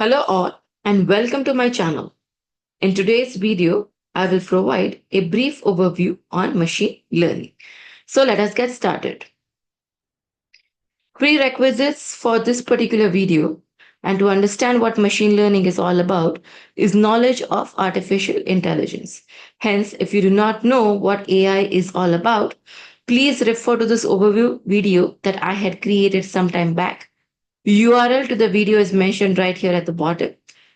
Hello all and welcome to my channel. In today's video, I will provide a brief overview on machine learning. So let us get started. Prerequisites for this particular video and to understand what machine learning is all about is knowledge of artificial intelligence. Hence, if you do not know what AI is all about, please refer to this overview video that I had created some time back. URL to the video is mentioned right here at the bottom.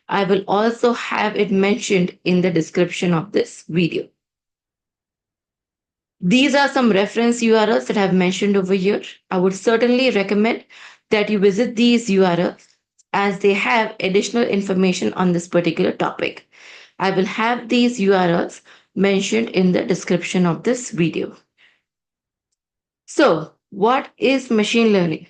I will also have it mentioned in the description of this video. These are some reference URLs that I've mentioned over here. I would certainly recommend that you visit these URLs as they have additional information on this particular topic. I will have these URLs mentioned in the description of this video. So, what is machine learning?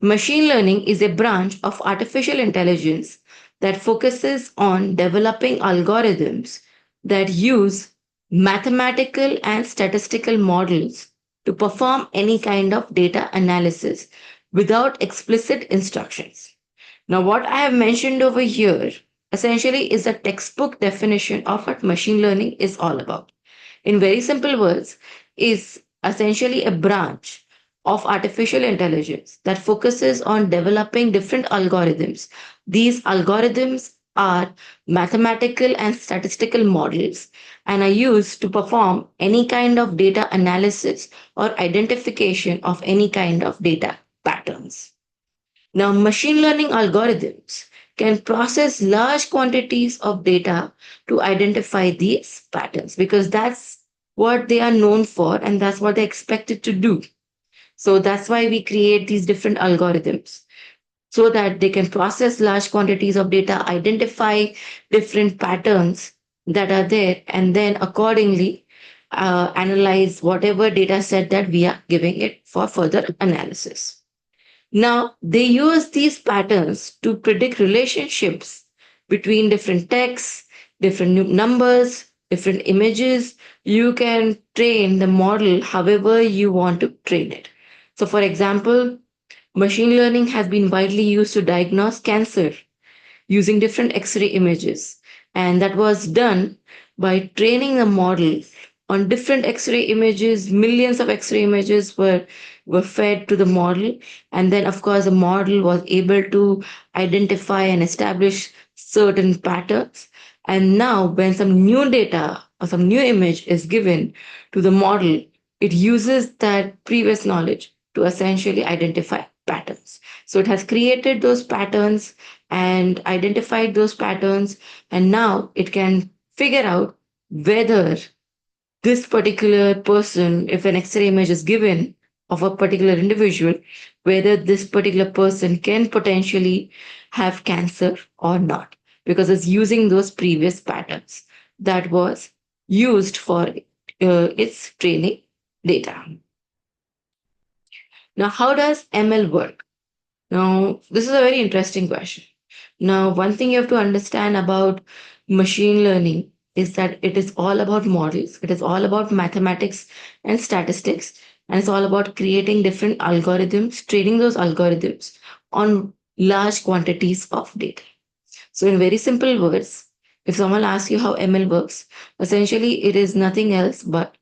Machine learning is a branch of artificial intelligence that focuses on developing algorithms that use mathematical and statistical models to perform any kind of data analysis without explicit instructions. Now, what I have mentioned over here essentially is a textbook definition of what machine learning is all about. In very simple words, is essentially a branch of artificial intelligence that focuses on developing different algorithms. These algorithms are mathematical and statistical models and are used to perform any kind of data analysis or identification of any kind of data patterns. Now, machine learning algorithms can process large quantities of data to identify these patterns because that's what they are known for and that's what they're expected to do. So that's why we create these different algorithms so that they can process large quantities of data, identify different patterns that are there, and then accordingly analyze whatever data set that we are giving it for further analysis. Now, they use these patterns to predict relationships between different texts, different numbers, different images. You can train the model however you want to train it. So, for example, machine learning has been widely used to diagnose cancer using different X ray images. And that was done by training the model on different X ray images. Millions of X ray images were fed to the model. And then, of course, the model was able to identify and establish certain patterns. And now, when some new data or some new image is given to the model, it uses that previous knowledge to essentially identify patterns. So it has created those patterns and identified those patterns, and now it can figure out whether this particular person, if an X ray image is given of a particular individual, whether this particular person can potentially have cancer or not, because it's using those previous patterns that was used for its training data. Now, how does ML work? Now, this is a very interesting question. Now, one thing you have to understand about machine learning is that it is all about models, it is all about mathematics and statistics, and it's all about creating different algorithms, training those algorithms on large quantities of data. So, in very simple words, if someone asks you how ML works, essentially it is nothing else but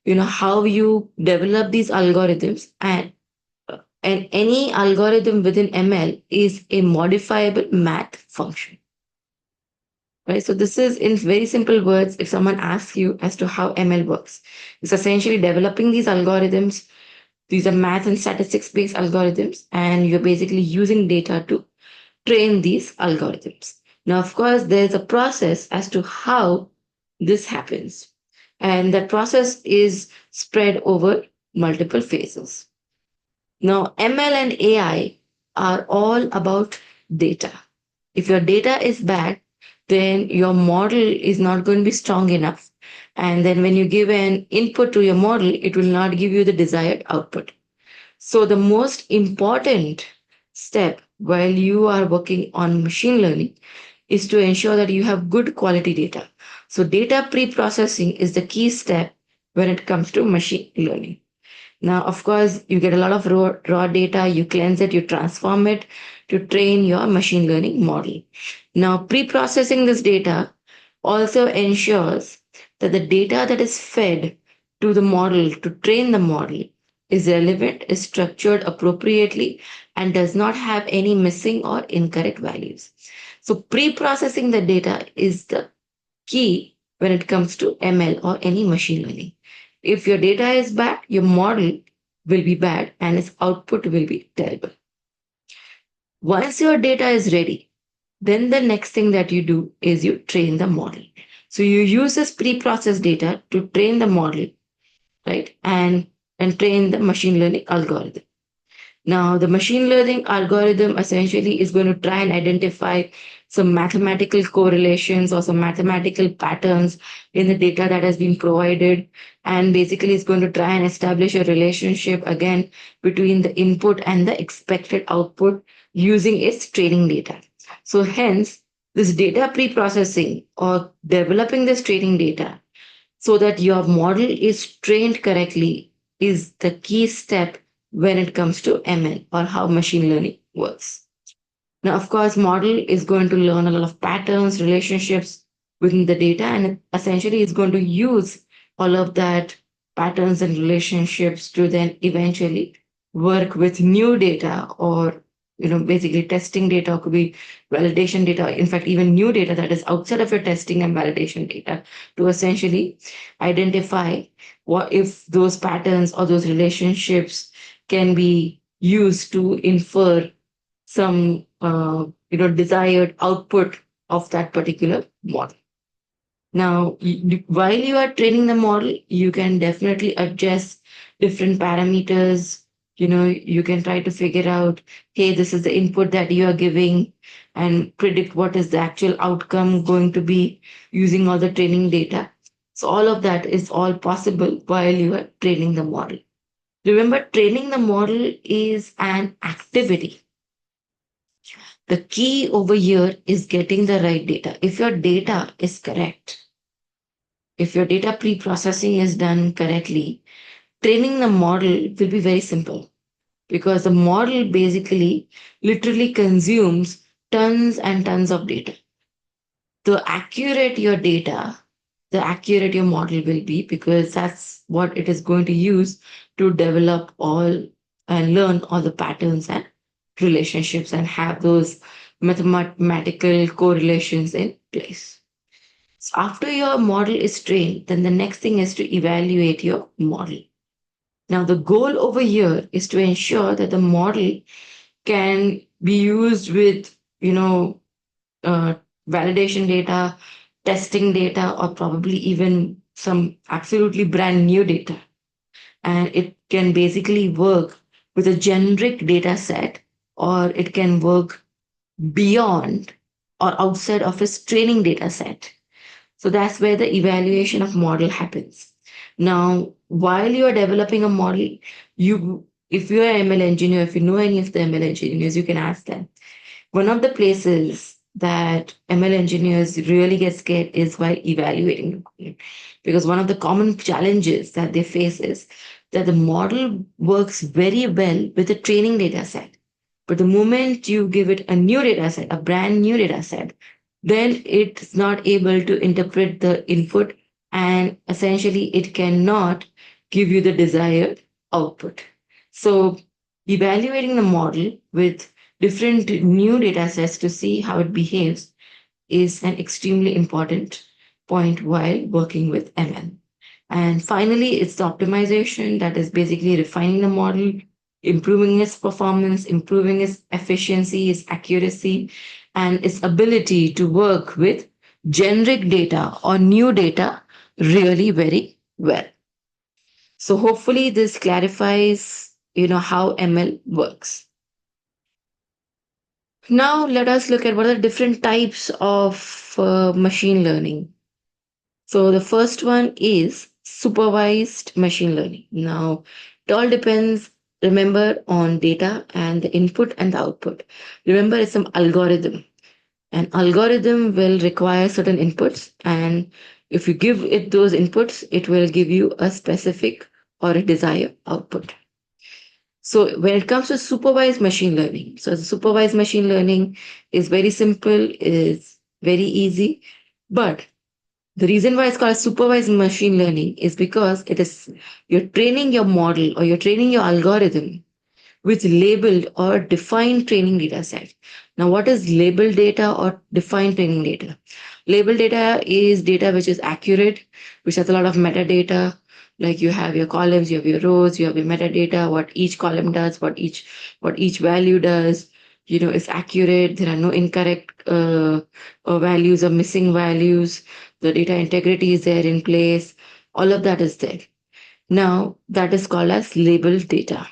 how you develop these algorithms, and any algorithm within ML is a modifiable math function. Right? So this is in very simple words, if someone asks you as to how ML works, it's essentially developing these algorithms. These are math and statistics based algorithms, and you're basically using data to train these algorithms. Now, of course, there's a process as to how this happens. And that process is spread over multiple phases. Now, ML and AI are all about data. If your data is bad, then your model is not going to be strong enough. And then when you give an input to your model, it will not give you the desired output. So, the most important step while you are working on machine learning is to ensure that you have good quality data. So, data pre processing is the key step when it comes to machine learning. Now, of course, you get a lot of raw data, you cleanse it, you transform it to train your machine learning model. Now, pre processing this data also ensures that the data that is fed to the model to train the model is relevant, is structured appropriately, and does not have any missing or incorrect values. So, pre processing the data is the key when it comes to ML or any machine learning. If your data is bad, your model will be bad and its output will be terrible. Once your data is ready, then the next thing that you do is you train the model. So you use this pre-processed data to train the model, right? And train the machine learning algorithm. Now, the machine learning algorithm essentially is going to try and identify some mathematical correlations or some mathematical patterns in the data that has been provided. And basically, it's going to try and establish a relationship again between the input and the expected output using its training data. So, hence, this data pre processing or developing this training data so that your model is trained correctly is the key step when it comes to ML or how machine learning works. Now, of course, model is going to learn a lot of patterns, relationships within the data, and it essentially is going to use all of that patterns and relationships to then eventually work with new data or basically testing data, or could be validation data, in fact even new data that is outside of your testing and validation data, to essentially identify what if those patterns or those relationships can be used to infer some desired output of that particular model. Now, while you are training the model, you can definitely adjust different parameters. You can try to figure out, hey, this is the input that you are giving, and predict what is the actual outcome going to be using all the training data. So all of that is all possible while you are training the model. Remember, training the model is an activity. The key over here is getting the right data. If your data is correct, if your data pre-processing is done correctly, training the model will be very simple, because the model basically literally consumes tons and tons of data. The accurate your data, the accurate your model will be, because that's what it is going to use to develop all and learn all the patterns and relationships and have those mathematical correlations in place. So after your model is trained, then the next thing is to evaluate your model. Now, the goal over here is to ensure that the model can be used with, uh, validation data, testing data, or probably even some absolutely brand new data. And it can basically work with a generic data set, or it can work beyond or outside of its training data set. So that's where the evaluation of model happens. Now, while you are developing a model, if you're an ML engineer, if you know any of the ML engineers, you can ask them. One of the places that ML engineers really get scared is while evaluating the model. Because one of the common challenges that they face is that the model works very well with a training data set. But the moment you give it a new data set, a brand new data set, then it's not able to interpret the input, and essentially it cannot give you the desired output. So, evaluating the model with different new data sets to see how it behaves is an extremely important point while working with ML. And finally, it's the optimization, that is basically refining the model, improving its performance, improving its efficiency, its accuracy, and its ability to work with generic data or new data really very well. So hopefully this clarifies, how ML works. Now let us look at what are the different types of machine learning. So the first one is supervised machine learning. Now, it all depends, remember, on data and the input and the output. Remember, it's an algorithm. An algorithm will require certain inputs, and if you give it those inputs, it will give you a specific or a desired output. So when it comes to supervised machine learning, so the supervised machine learning is very simple, is very easy, but the reason why it's called supervised machine learning is because it is you're training your model or you're training your algorithm with labeled or defined training data set. Now, what is labeled data or defined training data? Labeled data is data which is accurate, which has a lot of metadata. Like you have your columns, you have your rows, you have your metadata, what each column does, what each value does. Is accurate. There are no incorrect values or missing values. The data integrity is there in place. All of that is there. Now, that is called as labeled data,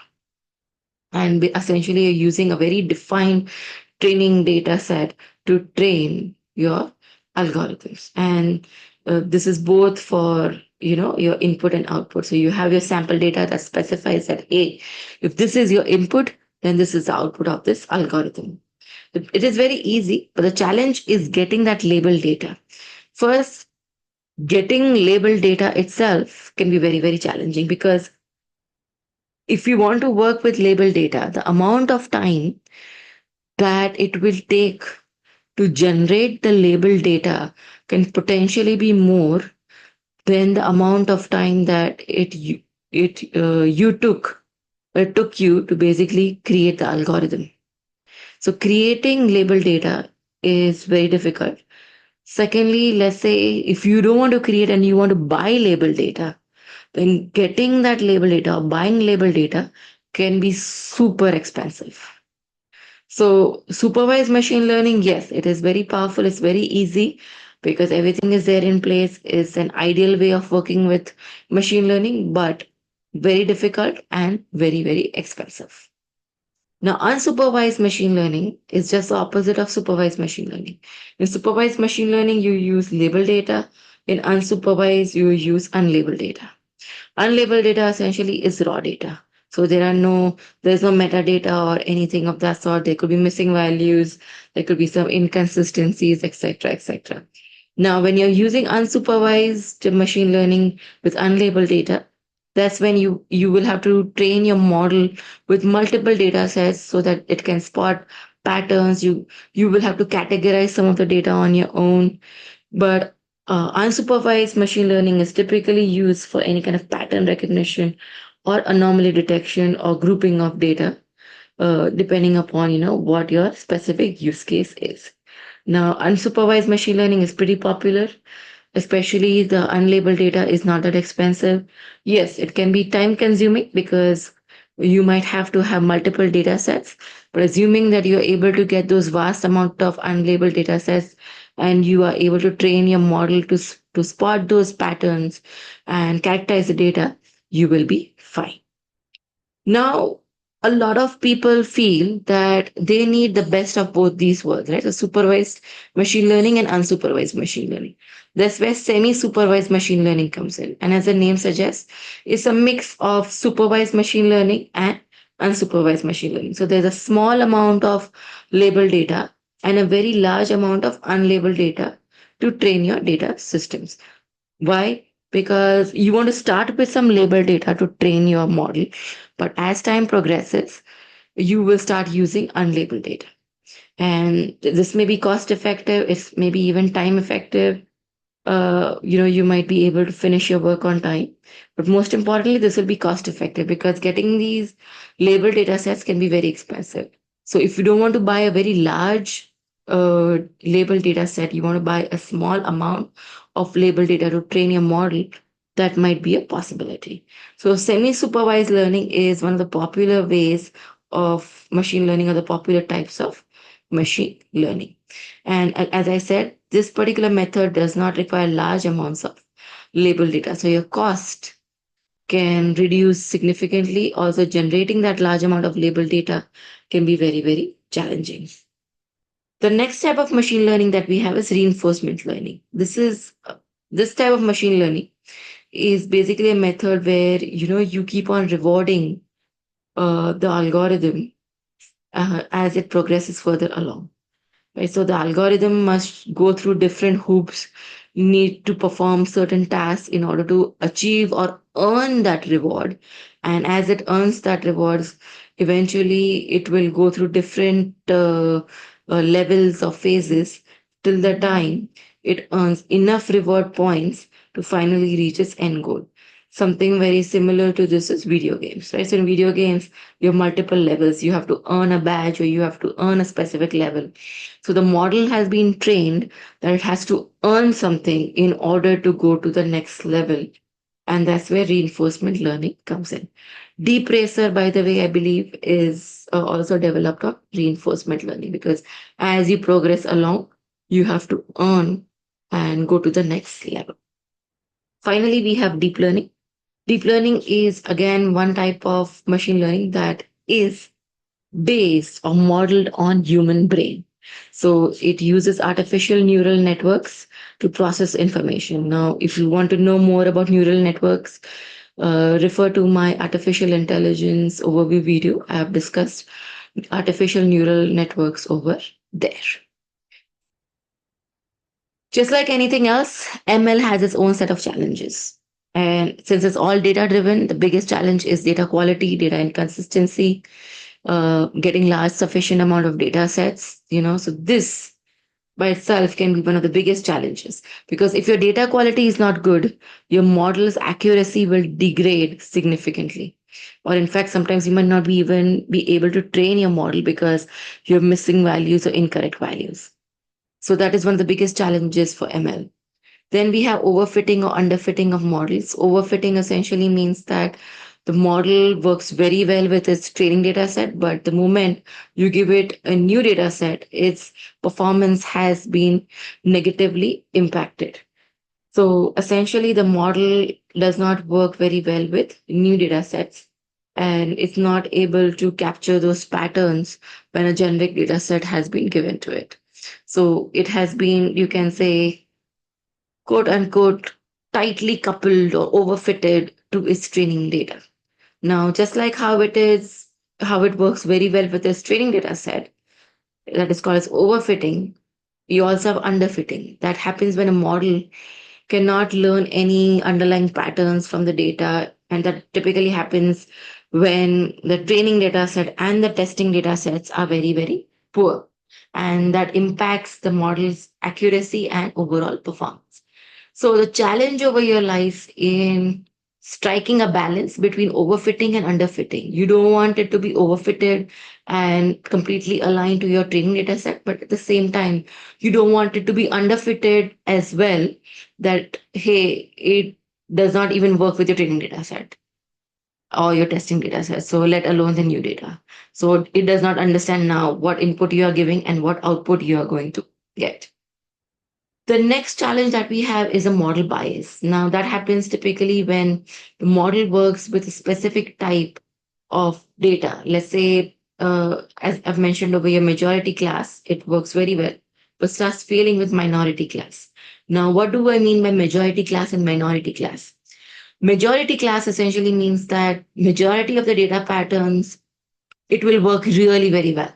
and essentially you're using a very defined training data set to train your algorithms. And this is both for your input and output. So you have your sample data that specifies that, hey, if this is your input, then this is the output of this algorithm. It is very easy, but the challenge is getting that labeled data. First, getting labeled data itself can be very, very challenging, because if you want to work with label data, the amount of time that it will take to generate the label data can potentially be more than the amount of time that it took you to basically create the algorithm. So creating label data is very difficult. Secondly, let's say if you don't want to create and you want to buy label data, then getting that label data or buying label data can be super expensive. So, supervised machine learning, yes, it is very powerful, it's very easy because everything is there in place. It's an ideal way of working with machine learning, but very difficult and very, very expensive. Now, unsupervised machine learning is just the opposite of supervised machine learning. In supervised machine learning, you use labeled data. In unsupervised, you use unlabeled data. Unlabeled data essentially is raw data. So there's no metadata or anything of that sort. There could be missing values, there could be some inconsistencies, etc., etc. Now, when you're using unsupervised machine learning with unlabeled data, that's when you will have to train your model with multiple data sets so that it can spot patterns. You will have to categorize some of the data on your own, but unsupervised machine learning is typically used for any kind of pattern recognition or anomaly detection or grouping of data, depending upon what your specific use case is. Now, unsupervised machine learning is pretty popular, especially the unlabeled data is not that expensive. Yes, it can be time consuming because you might have to have multiple data sets, but assuming that you're able to get those vast amount of unlabeled data sets and you are able to train your model to spot those patterns and characterize the data, you will be fine. Now, a lot of people feel that they need the best of both these worlds, right? So, supervised machine learning and unsupervised machine learning. That's where semi supervised machine learning comes in. And as the name suggests, it's a mix of supervised machine learning and unsupervised machine learning. So, there's a small amount of labeled data and a very large amount of unlabeled data to train your data systems. Why? Because you want to start with some label data to train your model, but as time progresses, you will start using unlabeled data. And this may be cost effective, it's maybe even time effective. You might be able to finish your work on time. But most importantly, this will be cost effective because getting these labeled data sets can be very expensive. So if you don't want to buy a very large labeled data set, you want to buy a small amount of labeled data to train your model, that might be a possibility. So semi-supervised learning is one of the popular ways of machine learning or the popular types of machine learning. And as I said, this particular method does not require large amounts of label data. So your cost can reduce significantly. Also, generating that large amount of label data can be very, very challenging. The next type of machine learning that we have is reinforcement learning. This type of machine learning is basically a method where you keep on rewarding the algorithm as it progresses further along. Right? So the algorithm must go through different hoops, need to perform certain tasks in order to achieve or earn that reward. And as it earns that rewards, eventually it will go through different levels or phases till the time it earns enough reward points to finally reach its end goal. Something very similar to this is video games, right? So in video games, you have multiple levels. You have to earn a badge or you have to earn a specific level. So the model has been trained that it has to earn something in order to go to the next level. And that's where reinforcement learning comes in. Deep Racer, by the way, I believe is also developed on reinforcement learning because as you progress along, you have to earn and go to the next level. Finally, we have deep learning. Deep learning is again one type of machine learning that is based or modeled on human brain. So it uses artificial neural networks to process information. Now, if you want to know more about neural networks, refer to my artificial intelligence overview video. I have discussed artificial neural networks over there. Just like anything else, ML has its own set of challenges. And since it's all data driven, the biggest challenge is data quality, data inconsistency, getting large sufficient amount of data sets. So this by itself can be one of the biggest challenges because if your data quality is not good, your model's accuracy will degrade significantly. Or in fact, sometimes you might not be even be able to train your model because you're missing values or incorrect values. So that is one of the biggest challenges for ML. Then we have overfitting or underfitting of models. Overfitting essentially means that the model works very well with its training data set, but the moment you give it a new data set, its performance has been negatively impacted. So essentially, the model does not work very well with new data sets and it's not able to capture those patterns when a generic data set has been given to it. So it has been, you can say, quote unquote, tightly coupled or overfitted to its training data. Now, just like how it works very well with its training data set, that is called as overfitting, you also have underfitting. That happens when a model cannot learn any underlying patterns from the data. And that typically happens when the training data set and the testing data sets are very, very poor. And that impacts the model's accuracy and overall performance. So the challenge over here lies in striking a balance between overfitting and underfitting. You don't want it to be overfitted and completely aligned to your training data set, but at the same time, you don't want it to be underfitted as well that, hey, it does not even work with your training data set or your testing data set. So let alone the new data. So it does not understand now what input you are giving and what output you are going to get. The next challenge that we have is a model bias. Now, that happens typically when the model works with a specific type of data. Let's say, as I've mentioned over your majority class, it works very well, but starts failing with minority class. Now, what do I mean by majority class and minority class? Majority class essentially means that majority of the data patterns, it will work really very well.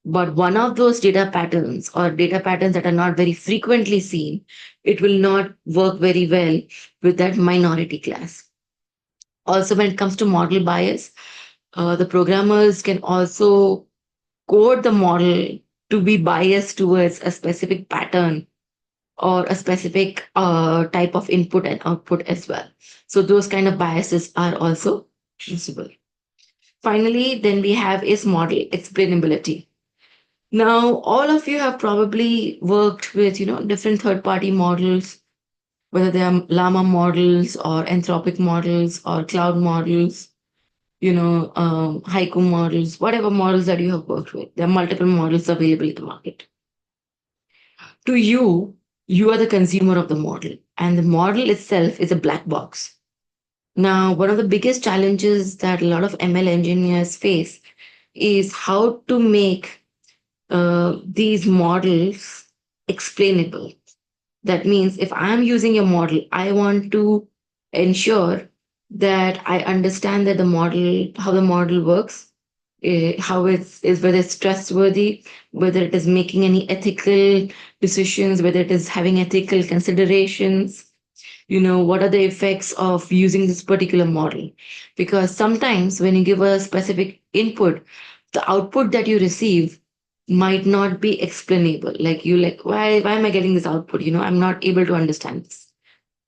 But one of those data patterns or data patterns that are not very frequently seen, it will not work very well with that minority class. Also, when it comes to model bias, the programmers can also code the model to be biased towards a specific pattern or a specific type of input and output as well. So those kind of biases are also visible. Finally, then we have is model explainability. Now, all of you have probably worked with, different third-party models, whether they are Llama models or Anthropic models or cloud models, Haiku models, whatever models that you have worked with. There are multiple models available in the market. To you, you are the consumer of the model, and the model itself is a black box. Now, one of the biggest challenges that a lot of ML engineers face is how to make these models explainable. That means if I'm using a model, I want to ensure that I understand that how the model works. how it's is whether it's trustworthy, whether it is making any ethical decisions, whether it is having ethical considerations, what are the effects of using this particular model. Because sometimes when you give a specific input, the output that you receive might not be explainable. Like you like, why am I getting this output? I'm not able to understand this.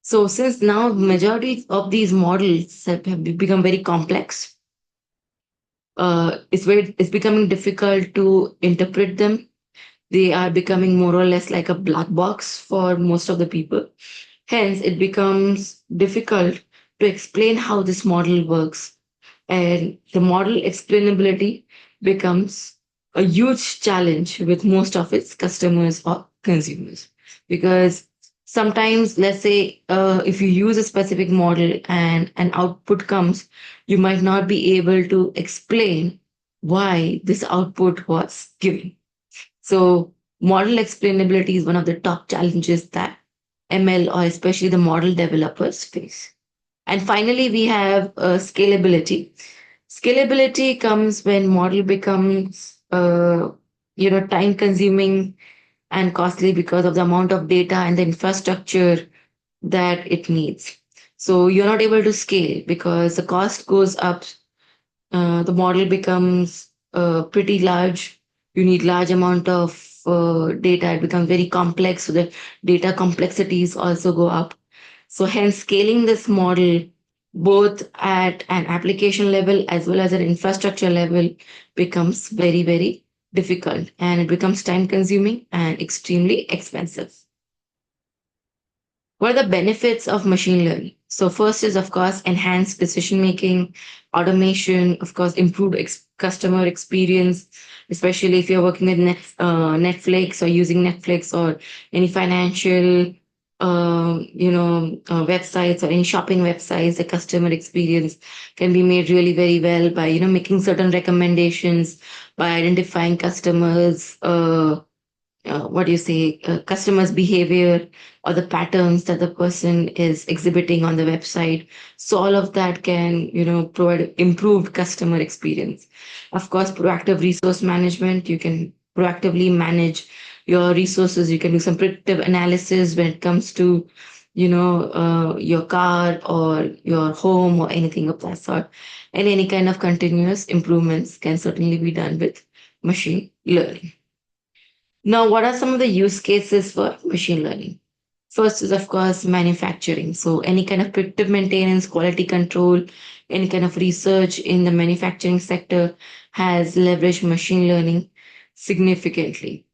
So since now majority of these models have become very complex, it's becoming difficult to interpret them. They are becoming more or less like a black box for most of the people. Hence, it becomes difficult to explain how this model works. And the model explainability becomes a huge challenge with most of its customers or consumers. Because sometimes, let's say, if you use a specific model and an output comes, you might not be able to explain why this output was given. So, model explainability is one of the top challenges that ML or especially the model developers face. And finally, we have scalability. Scalability comes when model becomes, time consuming and costly because of the amount of data and the infrastructure that it needs. So you're not able to scale because the cost goes up, the model becomes pretty large. You need large amount of data. It becomes very complex, so the data complexities also go up. So hence, scaling this model both at an application level as well as an infrastructure level becomes very, very difficult, and it becomes time consuming and extremely expensive. What are the benefits of machine learning? So first is, of course, enhanced decision making, automation, of course, improved customer experience, especially if you're working with Netflix or using Netflix or any financial, websites or any shopping websites. The customer experience can be made really very well by, making certain recommendations, by identifying customers, what do you say, customers' behavior or the patterns that the person is exhibiting on the website. So all of that can, provide improved customer experience. Of course, proactive resource management. You can proactively manage your resources. You can do some predictive analysis when it comes to, your car or your home or anything of that sort. And any kind of continuous improvements can certainly be done with machine learning. Now, what are some of the use cases for machine learning? First is, of course, manufacturing. So, any kind of predictive maintenance, quality control, any kind of research in the manufacturing sector has leveraged machine learning significantly.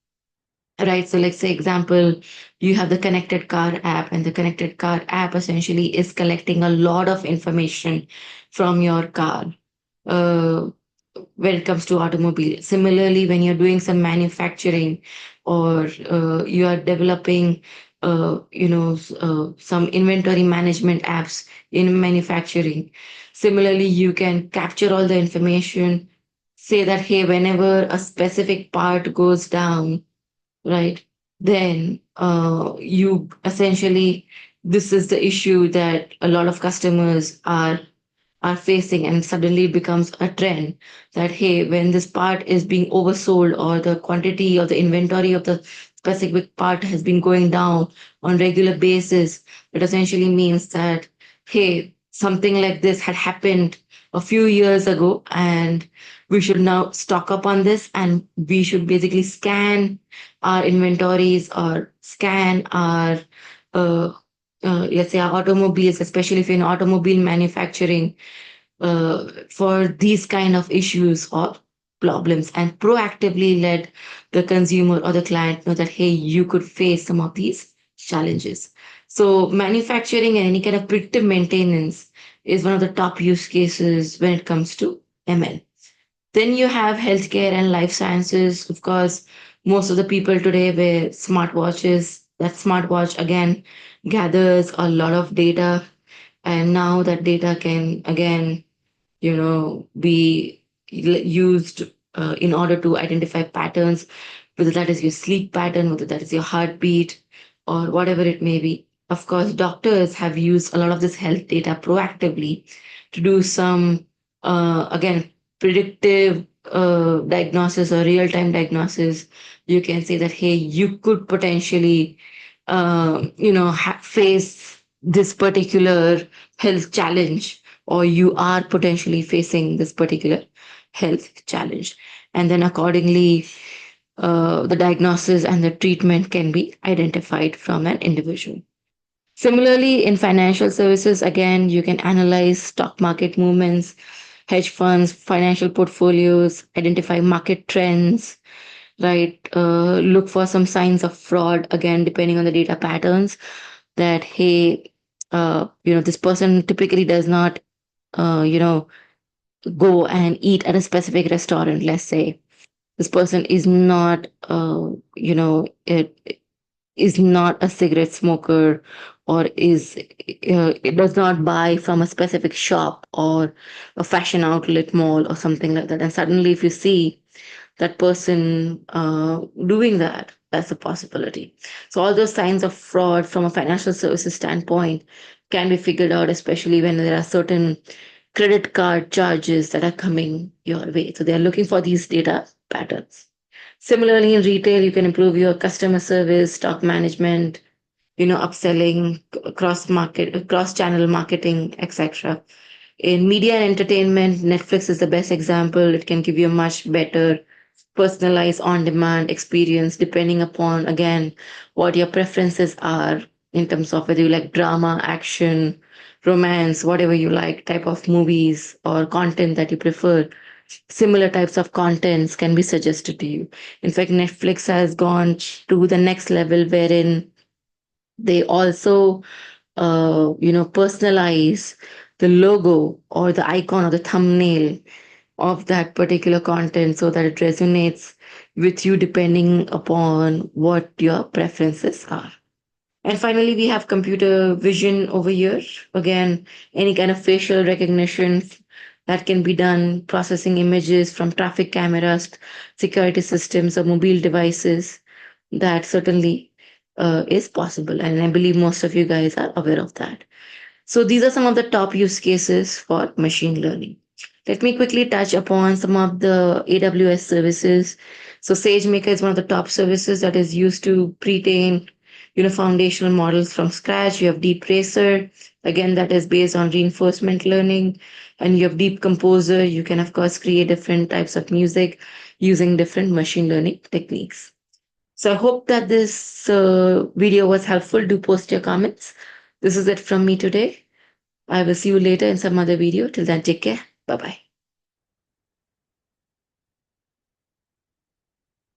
Right. So, let's say, example, you have the connected car app, and the connected car app essentially is collecting a lot of information from your car. Uh, when it comes to automobile. Similarly, when you're doing some manufacturing or you are developing, some inventory management apps in manufacturing. Similarly, you can capture all the information, say that, hey, whenever a specific part goes down, right, then you essentially, this is the issue that a lot of customers are facing, and suddenly it becomes a trend that, hey, when this part is being oversold or the quantity or the inventory of the specific part has been going down on regular basis, it essentially means that, hey, something like this had happened a few years ago, and we should now stock up on this, and we should basically scan our inventories or scan our uh, let's say our automobiles, especially if you're in automobile manufacturing, for these kind of issues or problems, and proactively let the consumer or the client know that, hey, you could face some of these challenges. So manufacturing and any kind of predictive maintenance is one of the top use cases when it comes to ML. Then you have healthcare and life sciences. Of course, most of the people today wear smartwatches. That smartwatch again gathers a lot of data, and now that data can again, be used in order to identify patterns, whether that is your sleep pattern, whether that is your heartbeat, or whatever it may be. Of course, doctors have used a lot of this health data proactively to do some, again, predictive diagnosis or real time diagnosis, you can say that, hey, you could potentially, face this particular health challenge, or you are potentially facing this particular health challenge. And then accordingly, the diagnosis and the treatment can be identified from an individual. Similarly, in financial services, again, you can analyze stock market movements, hedge funds, financial portfolios, identify market trends, right? Look for some signs of fraud, again, depending on the data patterns that, hey, this person typically does not, go and eat at a specific restaurant, let's say. This person is not, it is not a cigarette smoker, or it does not buy from a specific shop or a fashion outlet mall or something like that. And suddenly, if you see that person doing that, that's a possibility. So all those signs of fraud from a financial services standpoint can be figured out, especially when there are certain credit card charges that are coming your way. So they are looking for these data patterns. Similarly, in retail, you can improve your customer service, stock management, upselling, cross channel marketing, etc. In media and entertainment, Netflix is the best example. It can give you a much better personalized on demand experience depending upon, again, what your preferences are in terms of whether you like drama, action, romance, whatever you like, type of movies or content that you prefer. Similar types of contents can be suggested to you. In fact, Netflix has gone to the next level wherein they also personalize the logo or the icon or the thumbnail of that particular content so that it resonates with you depending upon what your preferences are. And finally, we have computer vision over here. Again, any kind of facial recognition that can be done, processing images from traffic cameras, security systems, or mobile devices. That certainly is possible. And I believe most of you guys are aware of that. So these are some of the top use cases for machine learning. Let me quickly touch upon some of the AWS services. So SageMaker is one of the top services that is used to pre-train, foundational models from scratch. You have Deep Racer, again, that is based on reinforcement learning. And you have Deep Composer. You can, of course, create different types of music using different machine learning techniques. So I hope that this video was helpful. Do post your comments. This is it from me today. I will see you later in some other video. Till then, take care. Bye bye.